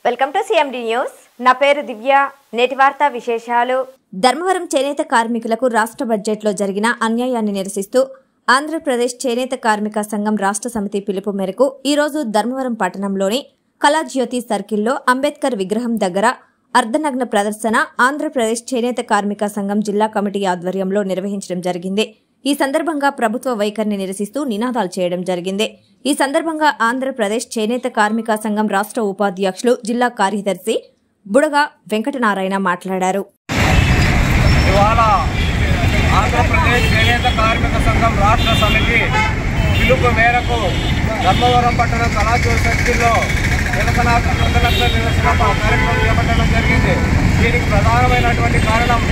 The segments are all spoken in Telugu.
Welcome to CMD news. నా పేరు దివ్య. నేటి వార్తా విశేషాలు. ధర్మవరం చేనేత కార్మికులకు రాష్ట్ర బడ్జెట్లో జరిగిన అన్యాయాన్ని నిరసిస్తూ ఆంధ్రప్రదేశ్ చేనేత కార్మిక సంఘం రాష్ట్ర సమితి పిలుపు మేరకు ఈ రోజు ధర్మవరం పట్టణంలోని కళాజ్యోతి సర్కిల్లో అంబేద్కర్ విగ్రహం దగ్గర అర్ధనగ్న ప్రదర్శన ఆంధ్రప్రదేశ్ చేనేత కార్మిక సంఘం జిల్లా కమిటీ ఆధ్వర్యంలో నిర్వహించడం జరిగింది. ఈ సందర్భంగా ప్రభుత్వ వైఖరిని నిరసిస్తూ నినాదాలు చేయడం జరిగింది. ఈ సందర్భంగా ఆంధ్రప్రదేశ్ చేనేత కార్మిక సంఘం రాష్ట్ర ఉపాధ్యక్షులు జిల్లా కార్యదర్శి బుడగ వెంకటనారాయణ మాట్లాడారు. ఇవాళ ఆంధ్రప్రదేశ్ చేనేత కార్మిక సంఘం రాష్ట్ర సమితి పిలుపు మేరకు ధర్మవరం పట్టణ కళాజ్యోతి సర్కిల్లో నిరసన కార్యక్రమం చేపట్టడం జరిగింది. దీనికి ప్రధానమైనటువంటి కారణం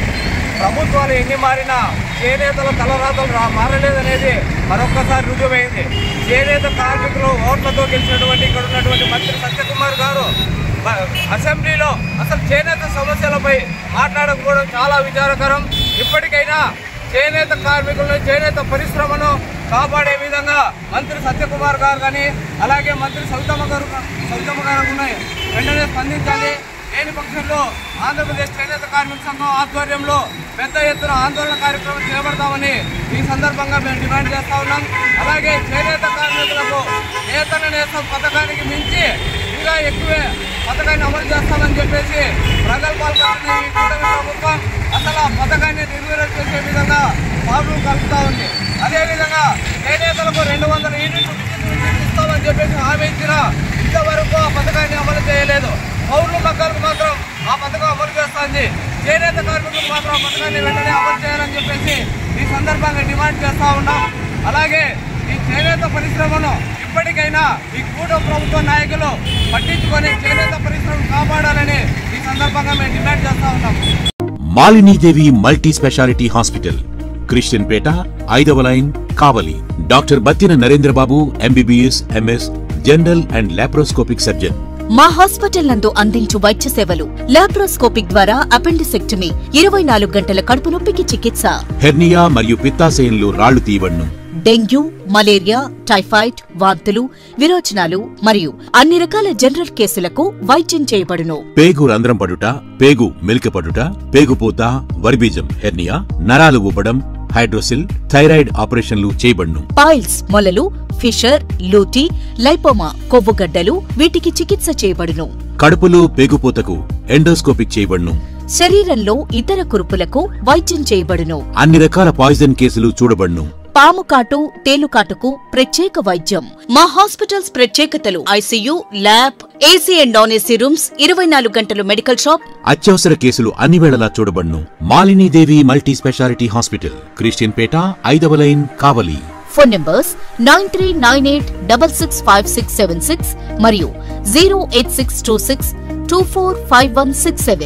ప్రభుత్వాలు ఎన్ని మారినా చేనేతల తలరాతలు మారలేదనేది మరొక్కసారి రుజువైంది. చేనేత కార్మికులు ఓట్లతో గెలిచినటువంటి ఇక్కడ ఉన్నటువంటి మంత్రి సత్యకుమార్ గారు అసెంబ్లీలో అసలు చేనేత సమస్యలపై మాట్లాడకపోవడం చాలా విచారకరం. ఇప్పటికైనా చేనేత కార్మికులను చేనేత పరిశ్రమను కాపాడే విధంగా మంత్రి సత్యకుమార్ గారు కానీ అలాగే మంత్రి సవితమ్మ గారు ఉన్నాయి, వెంటనే స్పందించాలి. లేని పక్షంలో ఆంధ్రప్రదేశ్ చేనేత కార్మిక సంఘం ఆధ్వర్యంలో పెద్ద ఎత్తున ఆందోళన కార్యక్రమం చేపడతామని ఈ సందర్భంగా మేము డిమాండ్ చేస్తా ఉన్నాం. అలాగే చేనేత కార్మికులకు నేతన నేస్తం పథకానికి మించి ఇంకా ఎక్కువే పథకాన్ని అమలు చేస్తామని చెప్పేసి ప్రగల్భాలు కట్టిన ఈ కూటమి ప్రభుత్వం అసలు ఆ పథకాన్ని నిర్వీర్యం చేసే విధంగా పావులు కలుపుతా ఉంది. అదేవిధంగా చేనేతలకు 200 యూనిట్లు విద్యుత్ ఇస్తామని చెప్పేసి హామీ ఇచ్చిన ఇంతవరకు ఆ పథకాన్ని అమలు చేయలేదు. పౌరుల మక్కలకు మాత్రం ఆ పథకం అమలు చేస్తుంది. చేనేత కార్మికులకు మాత్రం ఆ పథకాన్ని వెంటనే అమలు చేయాలని చెప్పేసి ఈ సందర్భంగా డిమాండ్ చేస్తా ఉన్నాం. అలాగే ఈ చేనేత పరిశ్రమను ఇప్పటికైనా ఈ కూటమి ప్రభుత్వ నాయకులు పట్టించుకొని చేనేత పరిశ్రమను కాపాడాలని ఈ సందర్భంగా మేము డిమాండ్ చేస్తా ఉన్నాం. Malinidevi multi specialty hospital, Christian Peta, 5వ line, Kavali. Doctor Battina Narendrababu, MBBS, MS, general and laparoscopic surgeon. మా హాస్పిటల్ నందు అందించు వైద్య సేవలు: లాప్రోస్కోపిక్ ద్వారా అపెండిసెక్టమీ, 24 గంటల కడుపు నొప్పికి చికిత్స, హెర్నియా మరియు పిత్తాశయంలో రాళ్లు తీయబడును, డెంగ్యూ, మలేరియా, టైఫాయిడ్, వాంతులు, విరోచనాలు మరియు అన్ని రకాల జనరల్ కేసులకు వైద్యం చేయబడును. పేగు రంధ్రం పడుట, పేగు మెలికపడుట, పేగుపూత, వర్బీజం, హెర్నియా, నరాలు ఊపడం, హైడ్రోసిల్, థైరాయిడ్ ఆపరేషన్లు చేయబడును. పైల్స్, మొలలు, ఫిషర్, లూటీ, లైపోమా, కొవ్వుగడ్డలు వీటికి చికిత్స చేయబడును. కడుపులో పేగుపూతకు ఎండోస్కోపిక్ చేయబడును. శరీరంలో ఇతర కురుపులకు వైద్యం చేయబడును. అన్ని రకాల పాయిజన్ కేసులు చూడబడును. పాము కాటు, తేలుకాటుకు ప్రత్యేక వైద్యం. మా హాస్పిటల్స్ ప్రత్యేకతలు: ICU, lab, AC and non AC rooms, 24 గంటలు మెడికల్ షాప్. అత్యవసర కేసులు అన్ని వేళలా చూడబడును. Malinidevi multi specialty hospital, Christian Peta, 5వ లైన్, కావలి. ఫోన్ నంబర్స్ 9398665676 మరియు 08626245167.